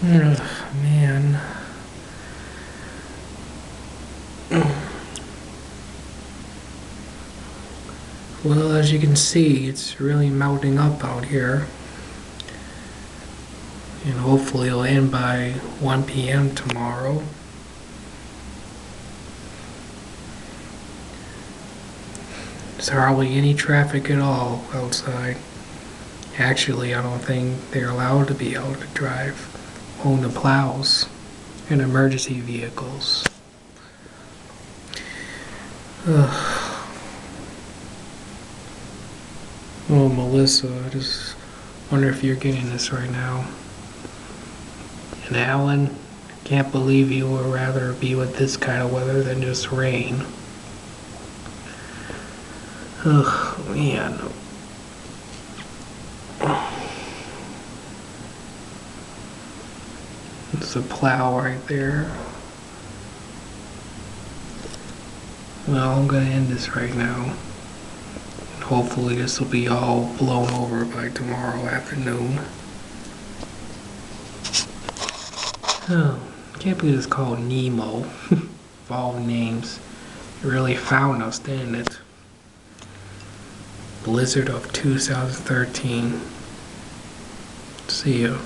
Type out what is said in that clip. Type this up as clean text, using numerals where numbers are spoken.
Ugh, man. Well, as you can see, it's really melting up out here. And hopefully it'll end by 1 p.m. tomorrow. There's hardly any traffic at all outside. Actually, I don't think they're allowed to be able to drive on the plows and emergency vehicles. Ugh. Oh, Melissa, I just wonder if you're getting this right now. And Alan, can't believe you would rather be with this kind of weather than just rain. Ugh, man. It's a plow right there. Well, I'm gonna end this right now. And hopefully this will be all blown over by tomorrow afternoon. Oh, can't believe it's called Nemo. Of all names. It really found us, didn't it? Blizzard of 2013. See ya.